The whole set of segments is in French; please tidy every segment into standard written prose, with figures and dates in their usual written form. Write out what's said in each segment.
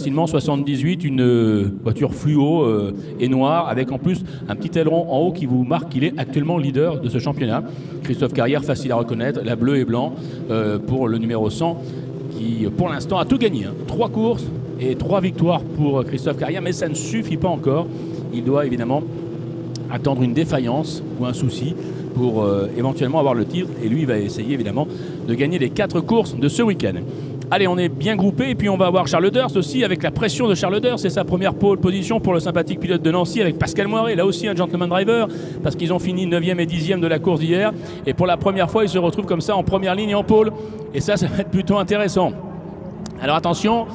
facilement 78, une voiture fluo et noire, avec en plus un petit aileron en haut qui vous marque qu'il est actuellement leader de ce championnat. Christophe Carrière, facile à reconnaître, la bleue et blanc pour le numéro 100, qui pour l'instant a tout gagné. 3 courses et 3 victoires pour Christophe Carrière, mais ça ne suffit pas encore. Il doit évidemment attendre une défaillance ou un souci pour éventuellement avoir le titre, et lui il va essayer évidemment de gagner les 4 courses de ce week-end. Allez, on est bien groupé, et puis on va avoir Charles Durst aussi, avec la pression de Charles Durst. C'est sa première pole position pour le sympathique pilote de Nancy, avec Pascal Moiré, là aussi un gentleman driver, parce qu'ils ont fini 9e et 10e de la course d'hier, et pour la première fois ils se retrouvent comme ça en première ligne et en pole, et ça va être plutôt intéressant. Alors attention,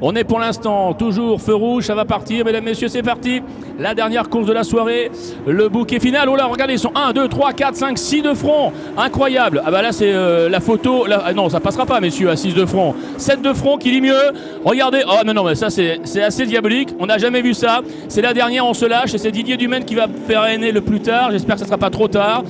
on est pour l'instant toujours feu rouge, ça va partir, mesdames, messieurs, c'est parti. La dernière course de la soirée, le bouquet final. Oh là, regardez, ils sont 1, 2, 3, 4, 5, 6 de front. Incroyable. Ah bah là, c'est la photo. Là, ah non, ça passera pas, messieurs, à 6 de front. 7 de front qui dit mieux. Regardez. Oh non, mais ça, c'est assez diabolique. On n'a jamais vu ça. C'est la dernière, on se lâche. Et c'est Didier Dumaine qui va faire aîner le plus tard. J'espère que ça sera pas trop tard.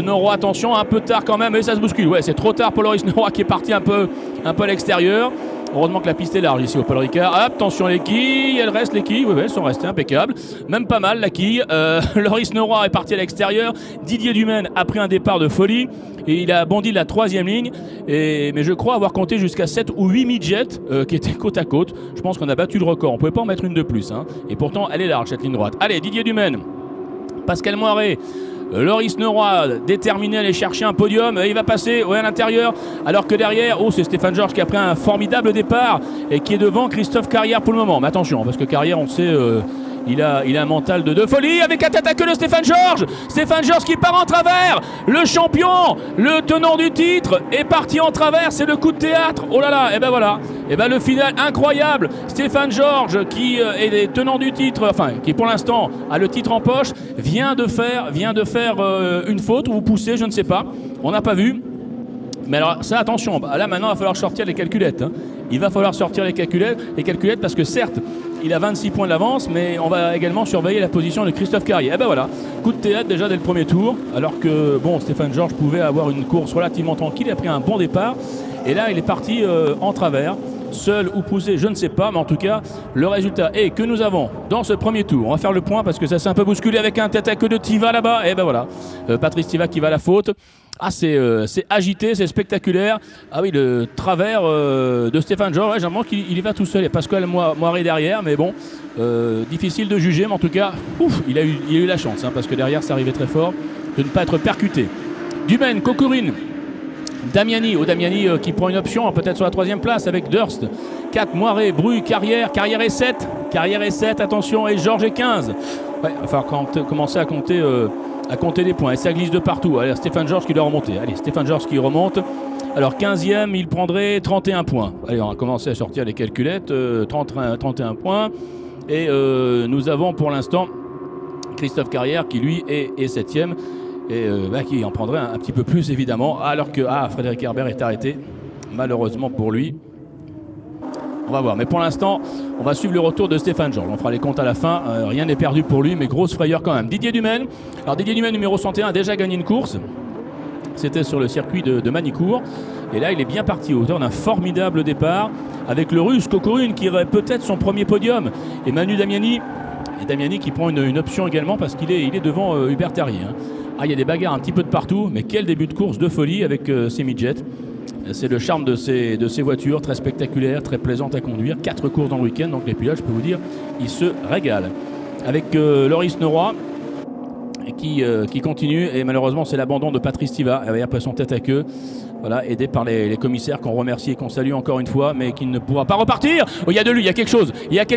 Noro, attention, un peu tard quand même. Mais ça se bouscule. Ouais, c'est trop tard pour Loris Noro qui est parti un peu à l'extérieur. Heureusement que la piste est large ici au Paul Ricard. Attention les quilles, elles restent les quilles. Oui, elles sont restées impeccables. Même pas mal la quille. Loris Noroy est parti à l'extérieur. Didier Dumaine a pris un départ de folie. Et il a bondi de la 3e ligne. Mais je crois avoir compté jusqu'à 7 ou 8 midgets qui étaient côte à côte. Je pense qu'on a battu le record. On ne pouvait pas en mettre une de plus. Et pourtant, elle est large cette ligne droite. Allez, Didier Dumaine. Pascal Moiré. Loris Noroy déterminé à aller chercher un podium, il va passer à l'intérieur, alors que derrière, c'est Stéphane Georges qui a pris un formidable départ et qui est devant Christophe Carrière pour le moment. Mais attention, parce que Carrière, on sait, il a un mental de folie, avec un tête à queue de Stéphane Georges. Stéphane Georges qui part en travers, le champion, le tenant du titre est parti en travers, c'est le coup de théâtre. Oh là là, et ben voilà, et ben le final incroyable. Stéphane Georges qui est tenant du titre, enfin qui pour l'instant a le titre en poche, vient de faire une faute ou pousser, je ne sais pas, on n'a pas vu. Mais alors ça, attention, là maintenant il va falloir sortir les calculettes. Il va falloir sortir les calculettes parce que certes il a 26 points d'avance, mais on va également surveiller la position de Christophe Carrière. Et ben voilà, coup de théâtre déjà dès le premier tour, alors que bon, Stéphane Georges pouvait avoir une course relativement tranquille, il a pris un bon départ, et là il est parti en travers, seul ou poussé, je ne sais pas, mais en tout cas le résultat est que nous avons dans ce premier tour, on va faire le point parce que ça s'est un peu bousculé avec un tête à queue de Tiva là-bas, et ben voilà, Patrice Tiva qui va à la faute. Ah, c'est agité, c'est spectaculaire. Ah oui, le travers de Stéphane Georges, j'ai l'impression qu'il y va tout seul. Il y a Pascal Moiré derrière, mais bon, difficile de juger. Mais en tout cas, il a eu la chance, parce que derrière, ça arrivait très fort de ne pas être percuté. Dumaine, Kokourine, Damiani qui prend une option, peut-être sur la 3e place avec Durst. 4, Moiré, Bru, Carrière est 7, attention, et Georges est 15. Ouais, il va falloir commencer à compter les points, et ça glisse de partout. Allez, Stéphane Georges qui doit remonter. Allez, Stéphane Georges qui remonte. Alors 15e, il prendrait 31 points. Allez, on va commencer à sortir les calculettes. 31 points. Et nous avons pour l'instant Christophe Carrière qui lui est 7e. Et qui en prendrait un petit peu plus évidemment. Alors que Frédéric Herbert est arrêté. Malheureusement pour lui. On va voir, mais pour l'instant, on va suivre le retour de Stéphane Georges. On fera les comptes à la fin, rien n'est perdu pour lui, mais grosse frayeur quand même. Didier Dumaine, alors Didier Dumaine numéro 101 a déjà gagné une course. C'était sur le circuit de Manicourt. Et là, il est bien parti au hauteur d'un formidable départ avec le Russe Kokourine qui aurait peut-être son premier podium. Et Manu Damiani, qui prend une option également parce qu'il est devant Hubert Terrier. Il y a des bagarres un petit peu de partout, mais quel début de course de folie avec ces midgets. C'est le charme de ces voitures, très spectaculaires, très plaisantes à conduire. 4 courses dans le week-end, donc les pilotes, je peux vous dire, ils se régalent. Avec Loris Noroy qui continue, et malheureusement c'est l'abandon de Patrice Tiva après son tête à queue. Voilà, aidé par les commissaires qu'on remercie et qu'on salue encore une fois, mais qui ne pourra pas repartir. Oh, il y a de lui, il y a quelque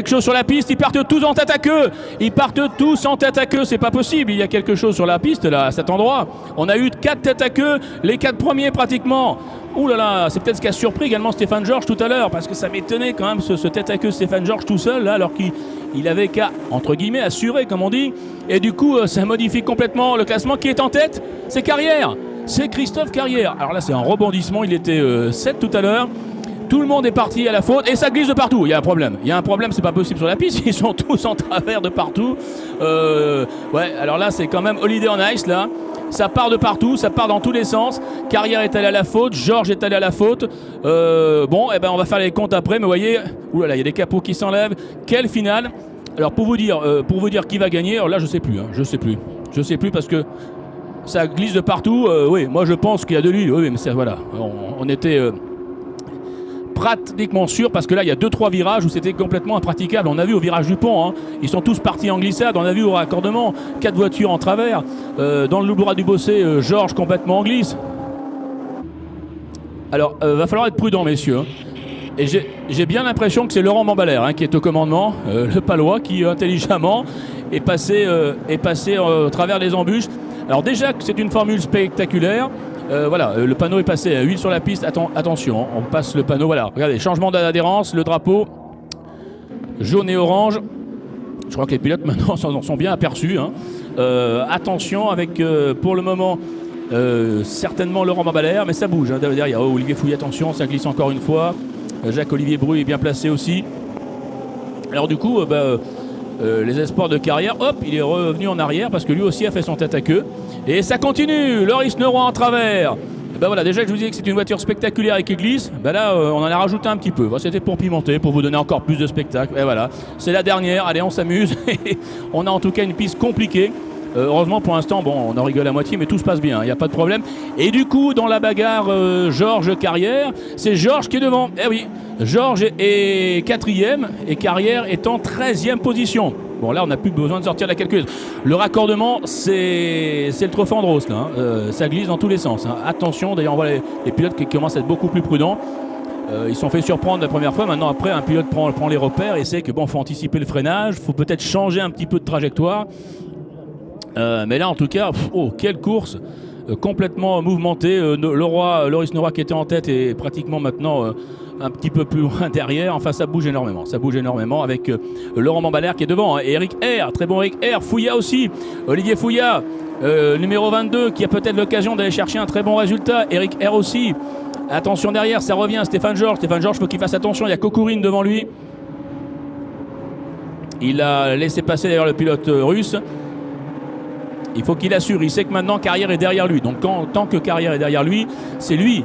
chose sur la piste, ils partent tous en tête à queue, c'est pas possible, il y a quelque chose sur la piste là, à cet endroit. On a eu 4 têtes à queue, les 4 premiers pratiquement. Ouh là là, c'est peut-être ce qui a surpris également Stéphane Georges tout à l'heure, parce que ça m'étonnait quand même ce tête à queue Stéphane Georges tout seul là, alors qu'il avait qu'à, entre guillemets, assurer comme on dit, et du coup ça modifie complètement le classement. Qui est en tête? C'est Carrière. C'est Christophe Carrière. Alors là, c'est un rebondissement. Il était 7 tout à l'heure. Tout le monde est parti à la faute et ça glisse de partout. Il y a un problème, c'est pas possible sur la piste. Ils sont tous en travers de partout. Ouais, alors là, c'est quand même Holiday on Ice là. Ça part de partout, ça part dans tous les sens. Carrière est allé à la faute, Georges est allé à la faute. Bon, eh ben on va faire les comptes après, mais vous voyez, oulala, il y a des capots qui s'enlèvent. Quelle finale! Alors pour vous dire qui va gagner, alors là je sais plus, je sais plus parce que ça glisse de partout. Oui, moi je pense qu'il y a de l'huile. Oui, mais c'est voilà, on était pratiquement sûr parce que là il y a 2-3 virages où c'était complètement impraticable. On a vu au virage du pont, ils sont tous partis en glissade. On a vu au raccordement 4 voitures en travers. Dans le Loup-Bourrat du Bossé, Georges complètement en glisse. Alors va falloir être prudent, messieurs. Et j'ai bien l'impression que c'est Laurent Bambalère qui est au commandement, le Palois, qui intelligemment est passé au travers des embûches. Alors déjà que c'est une formule spectaculaire. Voilà, le panneau est passé à 8 sur la piste. Attention, on passe le panneau. Voilà, regardez, changement d'adhérence, le drapeau jaune et orange. Je crois que les pilotes maintenant sont bien aperçus. Attention avec, pour le moment, certainement Laurent Bambalère, mais ça bouge. Derrière, il y a Olivier Fouillet, attention, ça glisse encore une fois. Jacques-Olivier Bru est bien placé aussi. Alors du coup, les espoirs de Carrière, hop, il est revenu en arrière parce que lui aussi a fait son tête à queue. Et ça continue, Loris Neuroy en travers. Et voilà, déjà que je vous disais que c'est une voiture spectaculaire et qui glisse, là on en a rajouté un petit peu. C'était pour pimenter, pour vous donner encore plus de spectacle. Et voilà, c'est la dernière, allez on s'amuse. On a en tout cas une piste compliquée. Heureusement pour l'instant, bon, on en rigole à moitié, mais tout se passe bien, il n'y a pas de problème. Et du coup, dans la bagarre Georges Carrière, c'est Georges qui est devant. Eh oui, Georges est 4e et Carrière est en 13e position. Bon, là, on n'a plus besoin de sortir la calculeuse. Le raccordement, c'est le Trofandros, là. Ça glisse dans tous les sens. Attention, d'ailleurs, on voit les pilotes qui commencent à être beaucoup plus prudents. Ils se sont fait surprendre la première fois. Maintenant, après, un pilote prend les repères et sait que bon, faut anticiper le freinage, faut peut-être changer un petit peu de trajectoire. Mais là, en tout cas, quelle course complètement mouvementée. Loris Neuroy qui était en tête est pratiquement maintenant un petit peu plus loin derrière. Enfin, ça bouge énormément. Ça bouge énormément avec Laurent Bambalère qui est devant. Et Eric R, très bon Eric R. Fouillat aussi. Olivier Fouillat, numéro 22, qui a peut-être l'occasion d'aller chercher un très bon résultat. Eric R aussi. Attention derrière, ça revient. Stéphane Georges. Stéphane Georges, il faut qu'il fasse attention. Il y a Kokourine devant lui. Il a laissé passer d'ailleurs le pilote russe. Il faut qu'il assure, il sait que maintenant Carrière est derrière lui. Donc tant que Carrière est derrière lui, c'est lui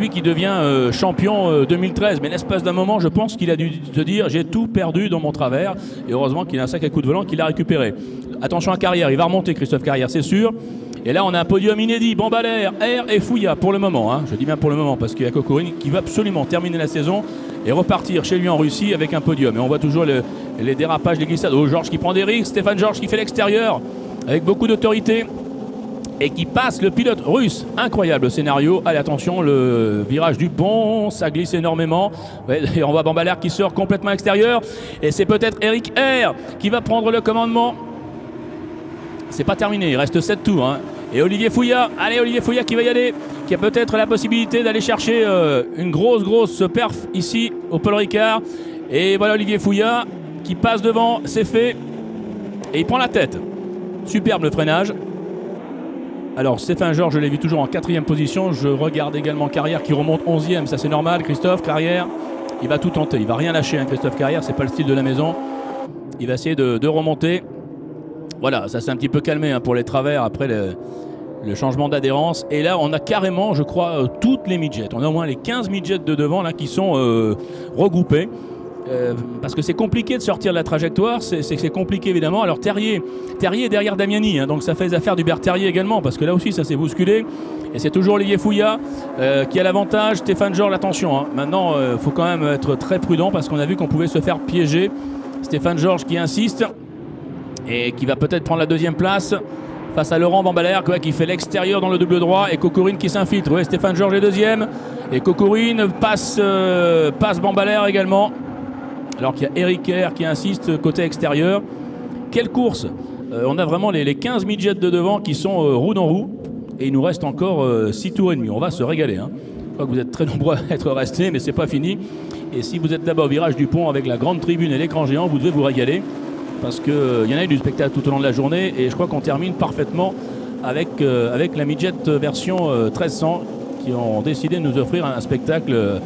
qui devient champion 2013. Mais l'espace d'un moment, je pense qu'il a dû se dire j'ai tout perdu dans mon travers. Et heureusement qu'il a un sacré coup de volant qu'il a récupéré. Attention à Carrière, il va remonter Christophe Carrière, c'est sûr. Et là on a un podium inédit, Bambalère, R et Fouillat pour le moment. Je dis bien pour le moment parce qu'il y a Kokourine qui va absolument terminer la saison et repartir chez lui en Russie avec un podium. Et on voit toujours les dérapages, les glissades. Georges qui prend des risques, Stéphane Georges qui fait l'extérieur avec beaucoup d'autorité et qui passe le pilote russe. Incroyable scénario. Allez, attention, le virage du pont, ça glisse énormément. Et on voit Bambalère qui sort complètement à l'extérieur. Et c'est peut-être Eric R qui va prendre le commandement. C'est pas terminé, il reste 7 tours. Et Olivier Fouillat, allez, Olivier Fouillat qui va y aller, qui a peut-être la possibilité d'aller chercher une grosse perf ici au Paul Ricard. Et voilà Olivier Fouillat qui passe devant, c'est fait. Et il prend la tête. Superbe le freinage. Alors Stéphane Georges, je l'ai vu toujours en 4e position. Je regarde également Carrière qui remonte 11e. Ça c'est normal. Christophe Carrière, il va tout tenter. Il va rien lâcher. Christophe Carrière, c'est pas le style de la maison. Il va essayer de remonter. Voilà, ça s'est un petit peu calmé pour les travers après le changement d'adhérence. Et là, on a carrément, je crois, toutes les midgets. On a au moins les 15 midgets de devant là, qui sont regroupés. Parce que c'est compliqué de sortir de la trajectoire, c'est compliqué évidemment. Alors Terrier est derrière Damiani, donc ça fait les affaires d'Hubert Terrier également, parce que là aussi ça s'est bousculé. Et c'est toujours Olivier Fouillat qui a l'avantage. Stéphane Georges, attention, maintenant il faut quand même être très prudent parce qu'on a vu qu'on pouvait se faire piéger. Stéphane Georges qui insiste et qui va peut-être prendre la 2e place face à Laurent Bambalère qui fait l'extérieur dans le double droit et Kokourine qui s'infiltre. Ouais, Stéphane Georges est 2e et Kokourine passe Bambalère également. Alors qu'il y a Eric R qui insiste côté extérieur. Quelle course! On a vraiment les 15 midgets de devant qui sont roue dans roue. Et il nous reste encore 6 tours et demi. On va se régaler. Je crois que vous êtes très nombreux à être restés, mais c'est pas fini. Et si vous êtes là-bas au virage du pont avec la grande tribune et l'écran géant, vous devez vous régaler. Parce qu'il y en a eu du spectacle tout au long de la journée. Et je crois qu'on termine parfaitement avec la midget version 1300 qui ont décidé de nous offrir un spectacle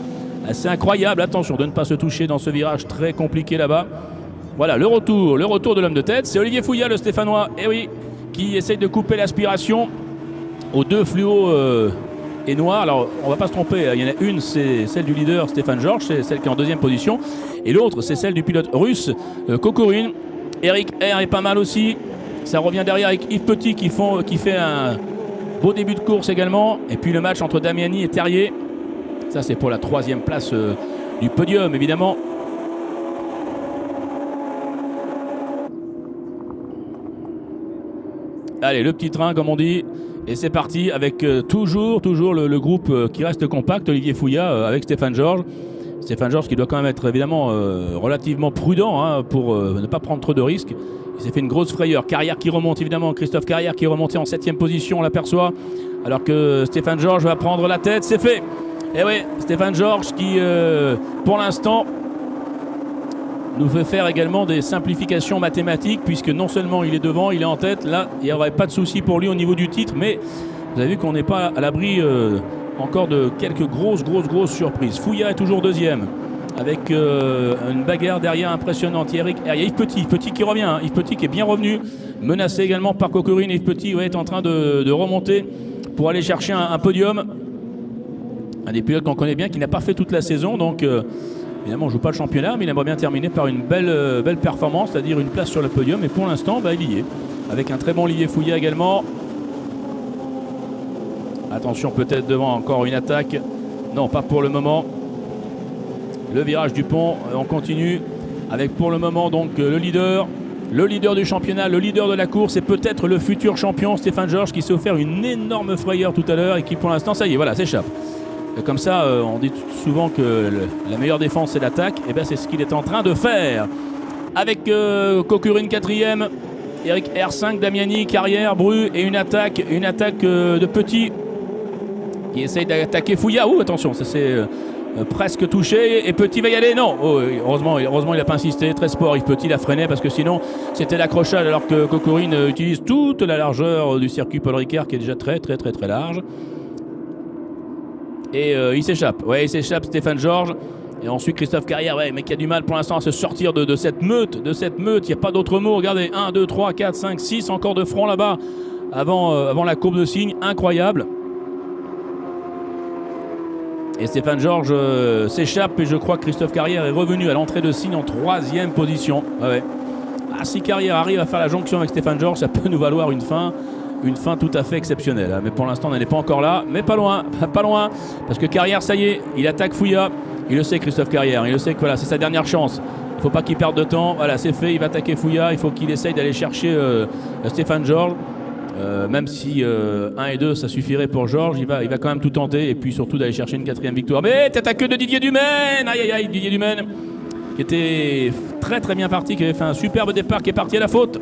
assez incroyable. Attention de ne pas se toucher dans ce virage très compliqué là-bas. Voilà, le retour de l'homme de tête. C'est Olivier Fouillat, le Stéphanois, et oui, qui essaye de couper l'aspiration. aux deux fluos et noirs. Alors on va pas se tromper, il y en a une, c'est celle du leader Stéphane Georges, c'est celle qui est en deuxième position, et l'autre c'est celle du pilote russe Kokorin. Eric R est pas mal aussi, ça revient derrière avec Yves Petit qui fait un beau début de course également, et puis le match entre Damiani et Terrier, ça c'est pour la troisième place du podium évidemment. Allez, le petit train comme on dit, et c'est parti avec toujours le groupe qui reste compact, Olivier Fouillat avec Stéphane Georges. Stéphane Georges qui doit quand même être évidemment relativement prudent hein, pour ne pas prendre trop de risques. Il s'est fait une grosse frayeur. Carrière qui remonte évidemment, Christophe Carrière qui est remonté en 7e position, on l'aperçoit, alors que Stéphane Georges va prendre la tête, c'est fait. Et oui, Stéphane Georges qui pour l'instant nous fait faire également des simplifications mathématiques, puisque non seulement il est devant, il est en tête, là il n'y aurait pas de souci pour lui au niveau du titre, mais vous avez vu qu'on n'est pas à l'abri encore de quelques grosses surprises. Fouillat est toujours deuxième, avec une bagarre derrière impressionnante. Il y a Yves Petit qui revient, hein. Yves Petit qui est bien revenu, menacé également par Kokorin. Yves Petit est en train de remonter pour aller chercher un podium. Un des pilotes qu'on connaît bien, qui n'a pas fait toute la saison, donc évidemment on ne joue pas le championnat, mais il aimerait bien terminer par une belle performance, c'est-à-dire une place sur le podium, et pour l'instant il y est, avec un très bon Olivier Fouillat également. Attention, peut-être devant encore une attaque, non pas pour le moment. Le virage du pont, on continue avec pour le moment donc le leader du championnat, le leader de la course, et peut-être le futur champion Stéphane Georges, qui s'est offert une énorme frayeur tout à l'heure et qui pour l'instant, ça y est, voilà, s'échappe. Comme ça, on dit souvent que la meilleure défense c'est l'attaque, et bien c'est ce qu'il est en train de faire. Avec Kokorin 4e, Eric R5, Damiani, Carrière, Bru, et une attaque de Petit qui essaye d'attaquer Fouillat. Ouh, attention, ça c'est presque touché, et Petit va y aller, non, oh, heureusement il n'a pas insisté, très sport, Yves Petit l'a freiné parce que sinon c'était l'accrochage, alors que Kokorin utilise toute la largeur du circuit Paul Ricard qui est déjà très large. Et il s'échappe, il s'échappe Stéphane Georges, et ensuite Christophe Carrière, mais qui a du mal pour l'instant à se sortir de cette meute, il n'y a pas d'autre mot. Regardez, 1, 2, 3, 4, 5, 6 encore de front là-bas avant la courbe de cygne, incroyable. Et Stéphane Georges s'échappe, et je crois que Christophe Carrière est revenu à l'entrée de cygne en 3e position. Si Carrière arrive à faire la jonction avec Stéphane Georges, ça peut nous valoir une fin tout à fait exceptionnelle. Mais pour l'instant, on n'est pas encore là, mais pas loin, parce que Carrière, ça y est, il attaque Fouillat. Il le sait, Christophe Carrière, il le sait que voilà, c'est sa dernière chance. Il ne faut pas qu'il perde de temps. Voilà, c'est fait, il va attaquer Fouillat. Il faut qu'il essaye d'aller chercher Stéphane Georges. Même si 1 et 2 ça suffirait pour Georges, il va quand même tout tenter, et puis surtout d'aller chercher une 4e victoire. Mais tête à queue de Didier Dumaine, aïe, Didier Dumaine qui était très bien parti, qui avait fait un superbe départ, qui est parti à la faute.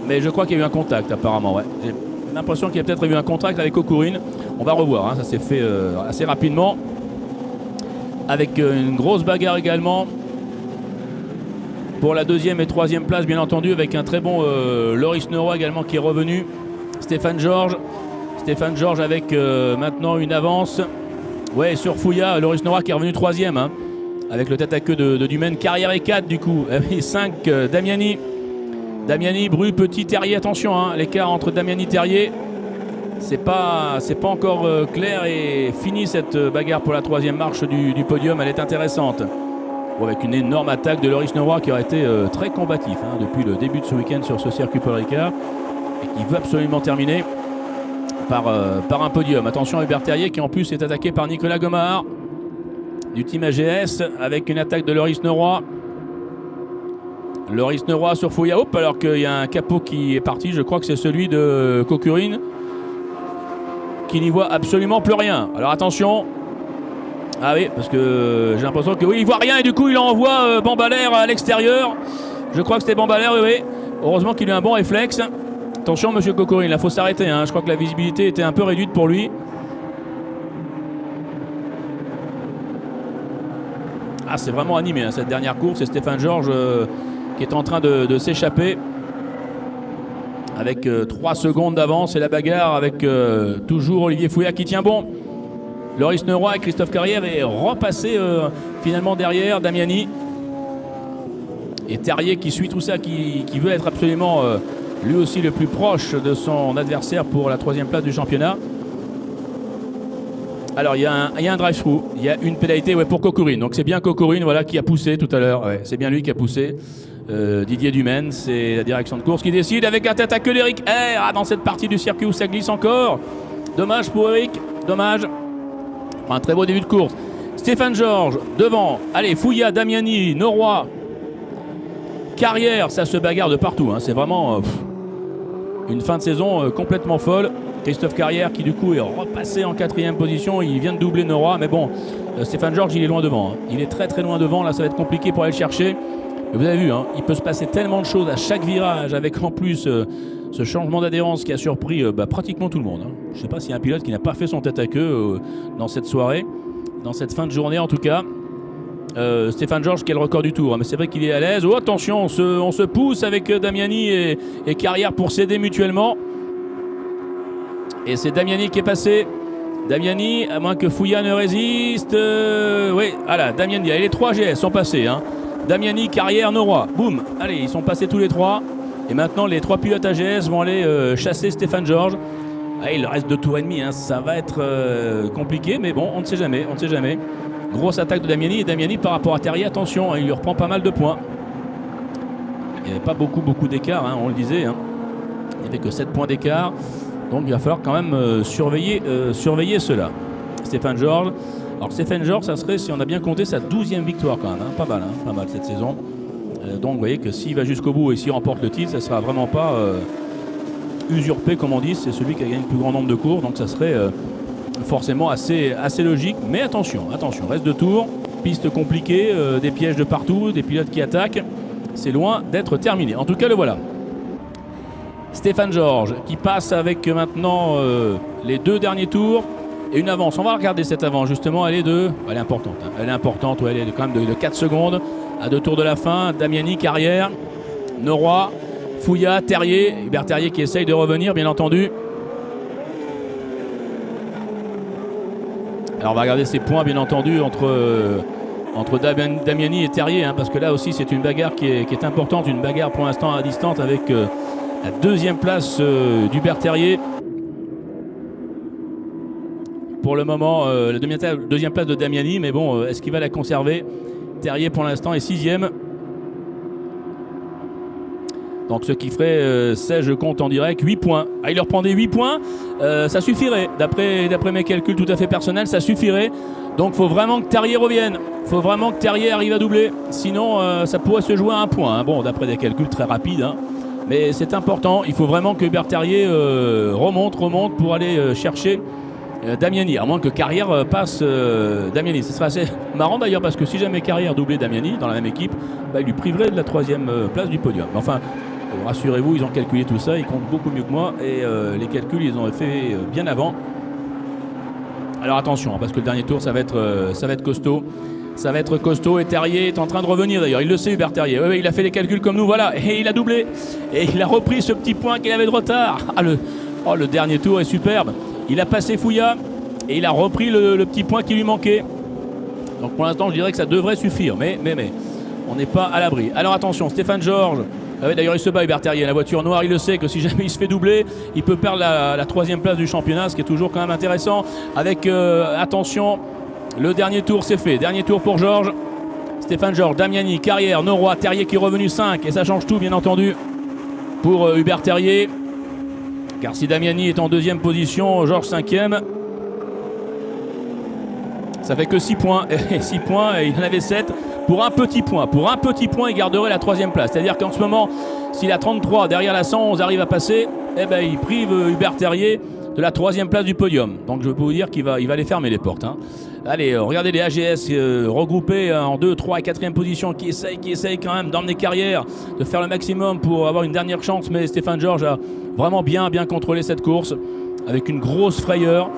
Mais je crois qu'il y a eu un contact apparemment, j'ai l'impression qu'il y a peut-être eu un contact avec Kokorin. On va revoir, hein. Ça s'est fait assez rapidement, avec une grosse bagarre également pour la 2e et 3e place, bien entendu, avec un très bon Loris Neuroy également qui est revenu. Stéphane Georges avec maintenant une avance sur Fouillat. Loris Neuroy qui est revenu 3e, hein, avec le tête à queue de Dumaine. Carrière et 4 du coup, 5 Damiani, Bru, Petit, Terrier. Attention, hein, l'écart entre Damiani et Terrier, c'est pas encore clair, et fini cette bagarre pour la 3e marche du podium. Elle est intéressante, avec une énorme attaque de Loris Neuroy qui aurait été très combatif, hein, depuis le début de ce week-end sur ce circuit Paul Ricard, et qui veut absolument terminer par un podium. Attention à Hubert Terrier, qui en plus est attaqué par Nicolas Gomard du team AGS, avec une attaque de Loris Neuroy. Loris Neuroy sur Fouillat, alors qu'il y a un capot qui est parti. Je crois que c'est celui de Kokorin, qui n'y voit absolument plus rien. Alors attention. Ah oui, parce que j'ai l'impression que il voit rien, et du coup il envoie Bambalère à l'extérieur. Je crois que c'était Bambalère, oui. Heureusement qu'il a un bon réflexe. Attention monsieur Kokorin, il faut s'arrêter, hein. Je crois que la visibilité était un peu réduite pour lui. Ah, c'est vraiment animé, hein, cette dernière course. C'est Stéphane Georges qui est en train de s'échapper, avec 3 secondes d'avance, et la bagarre avec toujours Olivier Fouillat qui tient bon. Loris Neuroy et Christophe Carrière est repassé finalement derrière Damiani. Et Terrier qui suit tout ça, qui veut être absolument lui aussi le plus proche de son adversaire pour la 3e place du championnat. Alors il y a un drive-through, il y a une pénalité pour Kokourine. Donc c'est bien Kokourine voilà, qui a poussé tout à l'heure. Ouais, c'est bien lui qui a poussé. Didier Dumaine, c'est la direction de course qui décide avec un tête à queue d'Eric R dans cette partie du circuit où ça glisse encore. Dommage pour Eric, dommage. Un très beau début de course. Stéphane Georges devant. Allez, Fouillat, Damiani, Norroy. Carrière, ça se bagarre de partout. Hein. C'est vraiment une fin de saison complètement folle. Christophe Carrière qui du coup est repassé en 4e position. Il vient de doubler Norroy. Mais bon, Stéphane Georges, il est loin devant. Hein. Il est très très loin devant. Là, ça va être compliqué pour aller le chercher. Mais vous avez vu, hein, il peut se passer tellement de choses à chaque virage. Avec en plus ce changement d'adhérence qui a surpris pratiquement tout le monde. Hein. Je ne sais pas s'il y a un pilote qui n'a pas fait son tête à queue dans cette soirée. Dans cette fin de journée en tout cas. Stéphane Georges qui a le record du tour, hein, mais c'est vrai qu'il est à l'aise. Oh attention, on se pousse avec Damiani et Carrière pour s'aider mutuellement. Et c'est Damiani qui est passé. Damiani, à moins que Fouillat ne résiste. Oui, voilà, Damiani, allez, les 3 GS sont passés. Hein. Damiani, Carrière, Norroy. Boum, allez, ils sont passés tous les 3. Et maintenant, les 3 pilotes AGS vont aller chasser Stéphane Georges. Ah, il reste 2 tours et demi, hein. Ça va être compliqué, mais bon, on ne sait jamais, on ne sait jamais. Grosse attaque de Damiani, et Damiani par rapport à Terrier, attention, hein, il lui reprend pas mal de points. Il n'y avait pas beaucoup d'écart, hein, on le disait. Hein. Il n'y avait que 7 points d'écart, donc il va falloir quand même surveiller cela. Stéphane Georges. Alors Stéphane Georges, ça serait, si on a bien compté, sa 12e victoire quand même, hein. Pas mal cette saison. Donc vous voyez que s'il va jusqu'au bout et s'il remporte le titre, ça ne sera vraiment pas usurpé comme on dit, c'est celui qui a gagné le plus grand nombre de courses, donc ça serait forcément assez logique. Mais attention, reste de tour, piste compliquée, des pièges de partout, des pilotes qui attaquent, c'est loin d'être terminé. En tout cas le voilà. Stéphane Georges qui passe avec maintenant les 2 derniers tours et une avance. On va regarder cette avance justement, elle est importante. Hein. Elle est importante, ouais, elle est quand même de 4 secondes à 2 tours de la fin. Damiani, Carrière, Norroy, Fouillat, Terrier, Hubert Terrier qui essaye de revenir bien entendu. Alors on va regarder ces points bien entendu entre Damiani et Terrier, hein, parce que là aussi c'est une bagarre qui est importante, une bagarre pour l'instant à distance avec la 2e place d'Hubert Terrier. Pour le moment, la 2e place de Damiani, mais bon, est-ce qu'il va la conserver? Terrier pour l'instant est 6e. Donc ce qui ferait 16, je compte en direct, 8 points. Ah, il leur prend des 8 points, ça suffirait. D'après mes calculs tout à fait personnels, ça suffirait. Donc il faut vraiment que Terrier revienne. Il faut vraiment que Terrier arrive à doubler. Sinon, ça pourrait se jouer à 1 point. Hein. Bon, d'après des calculs très rapides. Hein. Mais c'est important. Il faut vraiment que Hubert Terrier remonte pour aller chercher Damiani. À moins que Carrière passe Damiani. Ce serait assez marrant d'ailleurs parce que si jamais Carrière doublait Damiani dans la même équipe, il lui priverait de la 3e place du podium. Enfin, rassurez-vous, ils ont calculé tout ça, ils comptent beaucoup mieux que moi et les calculs ils ont fait bien avant. Alors attention, parce que le dernier tour ça va être costaud. Ça va être costaud et Terrier est en train de revenir d'ailleurs, il le sait Hubert Terrier. Oui, il a fait les calculs comme nous, voilà, et il a doublé. Et il a repris ce petit point qu'il avait de retard. Ah, le dernier tour est superbe. Il a passé Fouillat et il a repris le petit point qui lui manquait. Donc pour l'instant je dirais que ça devrait suffire, mais on n'est pas à l'abri. Alors attention, Stéphane Georges. D'ailleurs il se bat Hubert Terrier, la voiture noire, il le sait que si jamais il se fait doubler, il peut perdre la 3e place du championnat, ce qui est toujours quand même intéressant. Avec, attention, le dernier tour c'est fait, dernier tour pour Georges. Stéphane Georges, Damiani, Carrière, Norroy, Terrier qui est revenu 5, et ça change tout bien entendu pour Hubert Terrier. Car si Damiani est en 2e position, Georges 5e, ça fait que 6 points, et 6 points, et il en avait 7. Pour un petit point, il garderait la 3e place. C'est-à-dire qu'en ce moment, s'il a 33 derrière la 111 arrive à passer, il prive Hubert Terrier de la 3e place du podium. Donc je peux vous dire qu'il va aller fermer les portes. Hein. Allez, regardez les AGS regroupés en 2, 3 et 4e position qui essayent quand même d'emmener Carrière, de faire le maximum pour avoir une dernière chance. Mais Stéphane Georges a vraiment bien contrôlé cette course avec une grosse frayeur.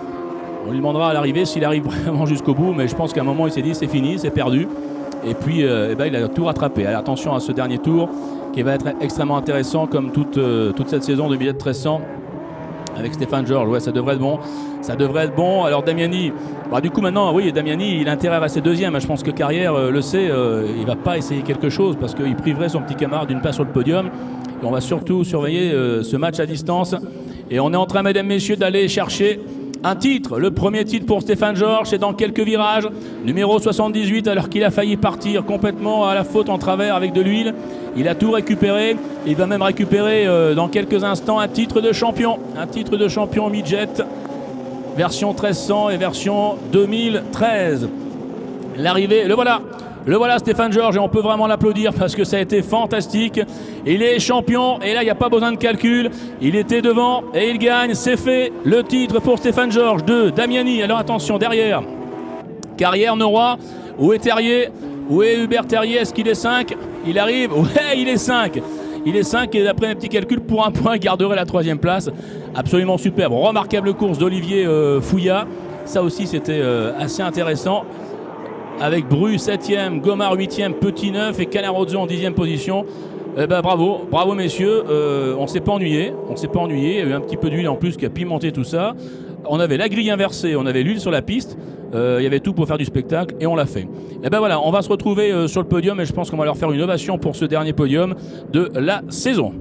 On lui demandera à l'arrivée s'il arrive vraiment jusqu'au bout, mais je pense qu'à un moment il s'est dit c'est fini, c'est perdu. Et puis il a tout rattrapé. Alors, attention à ce dernier tour qui va être extrêmement intéressant comme toute cette saison de 1300 avec Stéphane Georges. Ouais, ça devrait être bon. Alors Damiani, du coup maintenant, oui, Damiani il a intérêt à rester 2e. Je pense que Carrière le sait, il va pas essayer quelque chose parce qu'il priverait son petit camarade d'une place sur le podium. Et on va surtout surveiller ce match à distance. Et on est en train, mesdames, messieurs, d'aller chercher un titre. Le premier titre pour Stéphane Georges, c'est dans quelques virages. Numéro 78, alors qu'il a failli partir complètement à la faute en travers avec de l'huile. Il a tout récupéré. Il va même récupérer dans quelques instants un titre de champion. Un titre de champion midget, version 1300 et version 2013. L'arrivée, le voilà. Le voilà Stéphane Georges, et on peut vraiment l'applaudir parce que ça a été fantastique. Il est champion et là il n'y a pas besoin de calcul. Il était devant et il gagne, c'est fait. Le titre pour Stéphane Georges de Damiani. Alors attention, derrière, Carrière Neuroy. Où est Terrier? Où est Hubert Terrier? Est-ce qu'il est 5? Il arrive, ouais, il est 5. Il est 5 et d'après mes petits calculs, pour un point, il garderait la 3e place. Absolument superbe. Remarquable course d'Olivier Fouillat. Ça aussi c'était assez intéressant. Avec Bru 7e, Gomard 8e, Petit 9 et Canarozzo en 10e position. Eh ben, bravo, bravo messieurs, on ne s'est pas ennuyé, il y a eu un petit peu d'huile en plus qui a pimenté tout ça. On avait la grille inversée, on avait l'huile sur la piste, il y avait tout pour faire du spectacle et on l'a fait. Et ben voilà, on va se retrouver sur le podium et je pense qu'on va leur faire une ovation pour ce dernier podium de la saison.